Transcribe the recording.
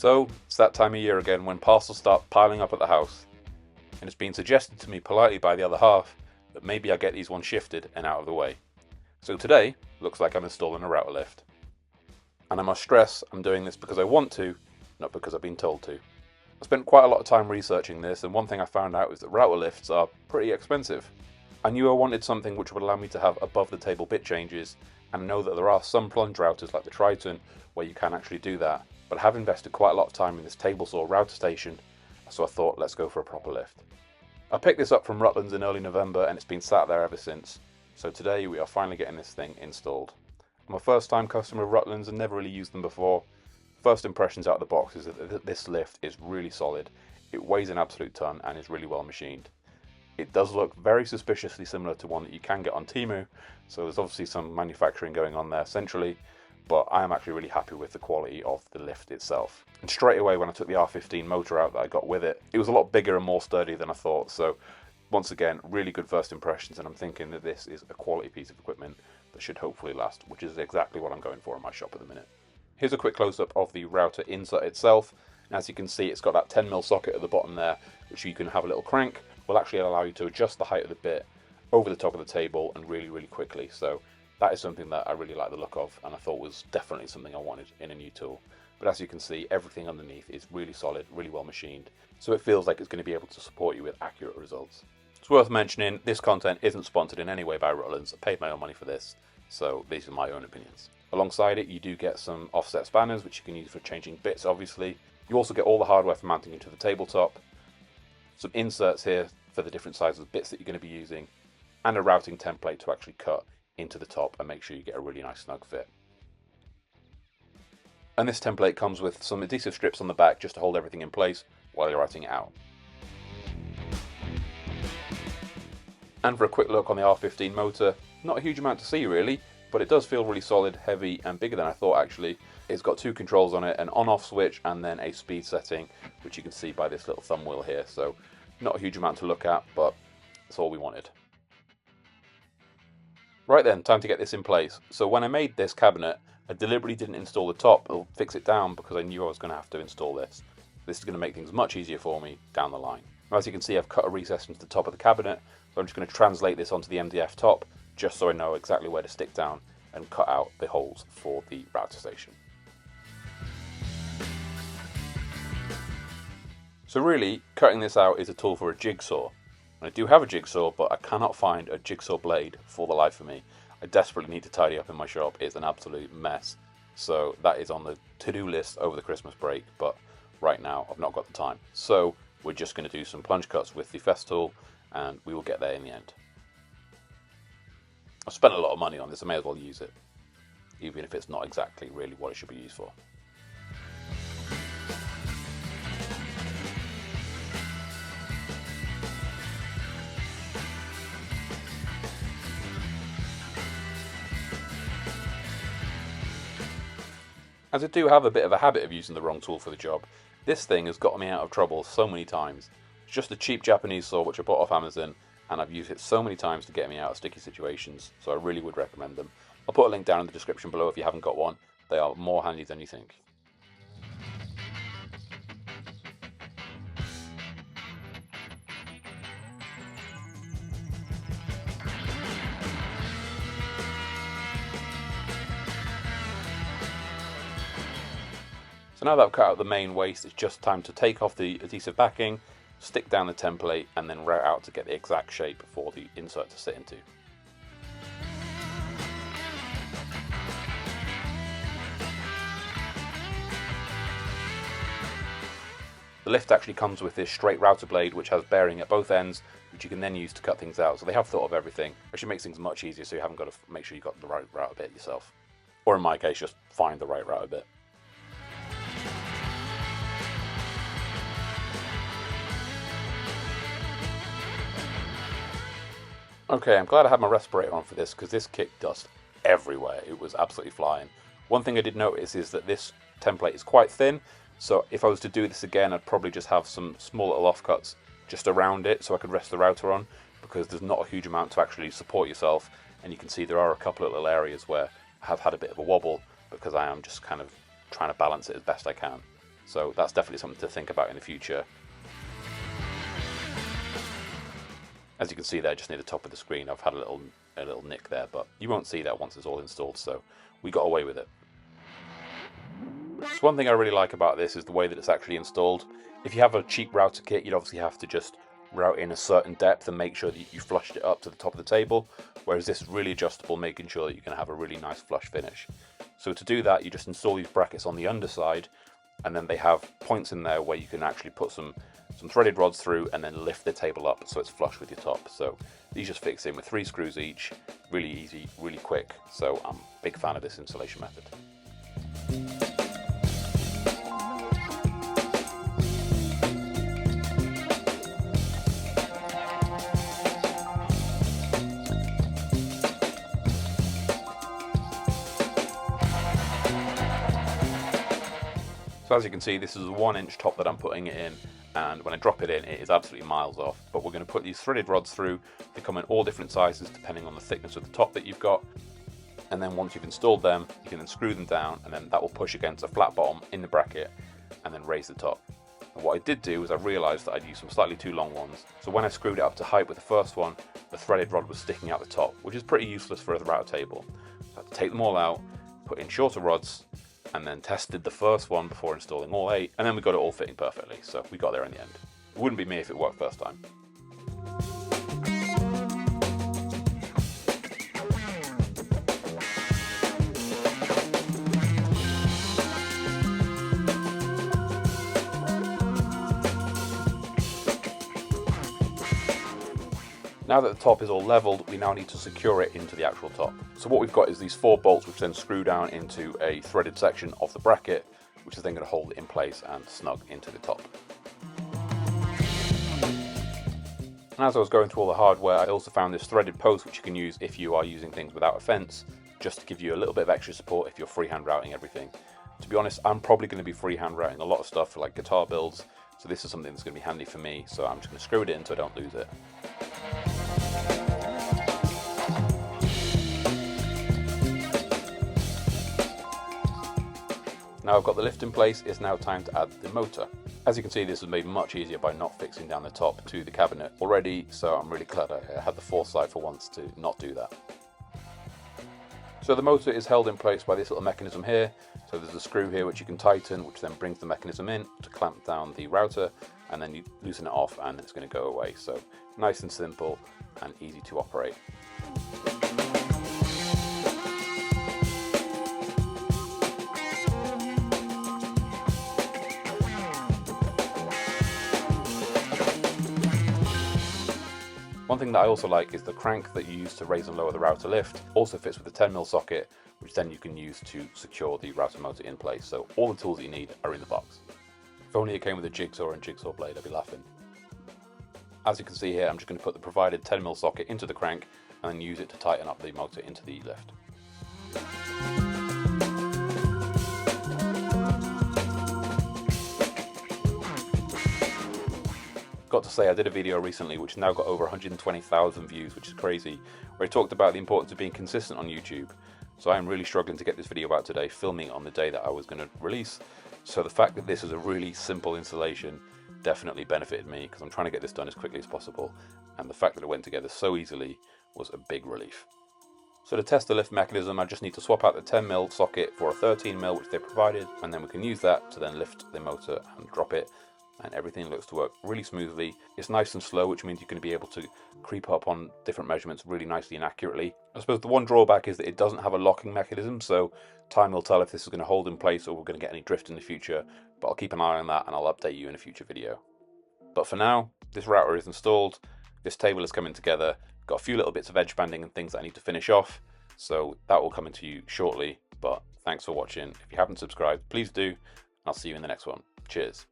So it's that time of year again when parcels start piling up at the house, and it's been suggested to me politely by the other half that maybe I get these ones shifted and out of the way. So today, looks like I'm installing a router lift. And I must stress, I'm doing this because I want to, not because I've been told to. I spent quite a lot of time researching this, and one thing I found out is that router lifts are pretty expensive. I knew I wanted something which would allow me to have above the table bit changes, and I know that there are some plunge routers like the Triton where you can actually do that, but I have invested quite a lot of time in this table saw router station, so I thought let's go for a proper lift. I picked this up from Rutland's in early November and it's been sat there ever since, so today we are finally getting this thing installed. I'm a first time customer of Rutland's and never really used them before. First impressions out of the box is that this lift is really solid. It weighs an absolute ton and is really well machined. It does look very suspiciously similar to one that you can get on Temu, so there's obviously some manufacturing going on there centrally, but I am actually really happy with the quality of the lift itself. And straight away when I took the R15 motor out that I got with it, it was a lot bigger and more sturdy than I thought, so once again, really good first impressions, and I'm thinking that this is a quality piece of equipment that should hopefully last, which is exactly what I'm going for in my shop at the minute. Here's a quick close-up of the router insert itself. And as you can see, it's got that 10mm socket at the bottom there, which you can have a little crank. Will actually allow you to adjust the height of the bit over the top of the table and really quickly. So that is something that I really like the look of, and I thought was definitely something I wanted in a new tool. But as you can see, everything underneath is really solid, really well machined, so it feels like it's going to be able to support you with accurate results. It's worth mentioning, this content isn't sponsored in any way by Rutland's. I paid my own money for this, so these are my own opinions. Alongside it, you do get some offset spanners, which you can use for changing bits, obviously. You also get all the hardware for mounting into the tabletop, some inserts here for the different sizes of bits that you're going to be using, and a routing template to actually cut into the top and make sure you get a really nice snug fit. And this template comes with some adhesive strips on the back just to hold everything in place while you're routing it out. And for a quick look on the R15 motor, not a huge amount to see really, but it does feel really solid, heavy, and bigger than I thought actually. It's got two controls on it, an on-off switch and then a speed setting, which you can see by this little thumb wheel here. So not a huge amount to look at, but that's all we wanted. Right then, time to get this in place. So when I made this cabinet, I deliberately didn't install the top or fix it down because I knew I was going to have to install this. This is going to make things much easier for me down the line. Now, as you can see, I've cut a recess into the top of the cabinet, so I'm just going to translate this onto the MDF top, just so I know exactly where to stick down and cut out the holes for the router station. So really, cutting this out is a tool for a jigsaw. And I do have a jigsaw, but I cannot find a jigsaw blade for the life of me. I desperately need to tidy up in my shop. It's an absolute mess. So that is on the to-do list over the Christmas break, but right now I've not got the time. So we're just going to do some plunge cuts with the Festool, and we will get there in the end. I've spent a lot of money on this, I may as well use it, even if it's not exactly really what it should be used for. As I do have a bit of a habit of using the wrong tool for the job, this thing has got me out of trouble so many times. It's just a cheap Japanese saw which I bought off Amazon, and I've used it so many times to get me out of sticky situations, so I really would recommend them. I'll put a link down in the description below if you haven't got one. They are more handy than you think. So now that I've cut out the main waste, it's just time to take off the adhesive backing, stick down the template, and then route out to get the exact shape for the insert to sit into. The lift actually comes with this straight router blade which has bearing at both ends, which you can then use to cut things out. So they have thought of everything, which makes things much easier, so you haven't got to make sure you've got the right router bit yourself. Or in my case, just find the right router bit. Okay, I'm glad I had my respirator on for this because this kicked dust everywhere. It was absolutely flying. One thing I did notice is that this template is quite thin, so if I was to do this again, I'd probably just have some small little offcuts just around it so I could rest the router on, because there's not a huge amount to actually support yourself, and you can see there are a couple of little areas where I have had a bit of a wobble because I am just kind of trying to balance it as best I can. So that's definitely something to think about in the future. As you can see there, just near the top of the screen, I've had a little nick there, but you won't see that once it's all installed, so we got away with it. So one thing I really like about this is the way that it's actually installed. If you have a cheap router kit, you'd obviously have to just route in a certain depth and make sure that you flushed it up to the top of the table, whereas this is really adjustable, making sure that you can have a really nice flush finish. So to do that, you just install these brackets on the underside, and then they have points in there where you can actually put some threaded rods through and then lift the table up so it's flush with your top. So these just fix in with 3 screws each, really easy, really quick. So I'm a big fan of this installation method. So as you can see, this is a 1-inch top that I'm putting it in, and when I drop it in, it is absolutely miles off. But we're going to put these threaded rods through. They come in all different sizes depending on the thickness of the top that you've got. And then once you've installed them, you can then screw them down, and then that will push against a flat bottom in the bracket and then raise the top. And what I did do is I realised that I'd used some slightly too long ones. So when I screwed it up to height with the first one, the threaded rod was sticking out the top, which is pretty useless for a router table. So I had to take them all out, put in shorter rods, and then tested the first one before installing all 8, and then we got it all fitting perfectly, so we got there in the end. It wouldn't be me if it worked first time. Now that the top is all leveled, we now need to secure it into the actual top. So what we've got is these 4 bolts which then screw down into a threaded section of the bracket, which is then going to hold it in place and snug into the top. And as I was going through all the hardware, I also found this threaded post which you can use if you are using things without a fence, just to give you a little bit of extra support if you're freehand routing everything. To be honest, I'm probably going to be freehand routing a lot of stuff for like guitar builds, so this is something that's going to be handy for me, so I'm just going to screw it in so I don't lose it. Now I've got the lift in place, it's now time to add the motor. As you can see, this was made much easier by not fixing down the top to the cabinet already, so I'm really glad I had the foresight for once to not do that. So the motor is held in place by this little mechanism here. So there's a screw here which you can tighten, which then brings the mechanism in to clamp down the router, and then you loosen it off and it's going to go away. So nice and simple and easy to operate. One thing that I also like is the crank that you use to raise and lower the router lift also fits with the 10mm socket, which then you can use to secure the router motor in place. So all the tools that you need are in the box. If only it came with a jigsaw and jigsaw blade, I'd be laughing. As you can see here, I'm just going to put the provided 10mm socket into the crank and then use it to tighten up the motor into the lift. Got to say, I did a video recently which now got over 120,000 views, which is crazy, where I talked about the importance of being consistent on YouTube. So I am really struggling to get this video out today, filming it on the day that I was going to release. So the fact that this is a really simple installation definitely benefited me, because I'm trying to get this done as quickly as possible, and the fact that it went together so easily was a big relief. So to test the lift mechanism, I just need to swap out the 10mm socket for a 13mm which they provided, and then we can use that to then lift the motor and drop it, and everything looks to work really smoothly. It's nice and slow, which means you're going to be able to creep up on different measurements really nicely and accurately. I suppose the one drawback is that it doesn't have a locking mechanism, so time will tell if this is going to hold in place or we're going to get any drift in the future, but I'll keep an eye on that and I'll update you in a future video. But for now, this router is installed, this table is coming together, got a few little bits of edge banding and things that I need to finish off, so that will come into you shortly. But thanks for watching. If you haven't subscribed, please do, and I'll see you in the next one. Cheers.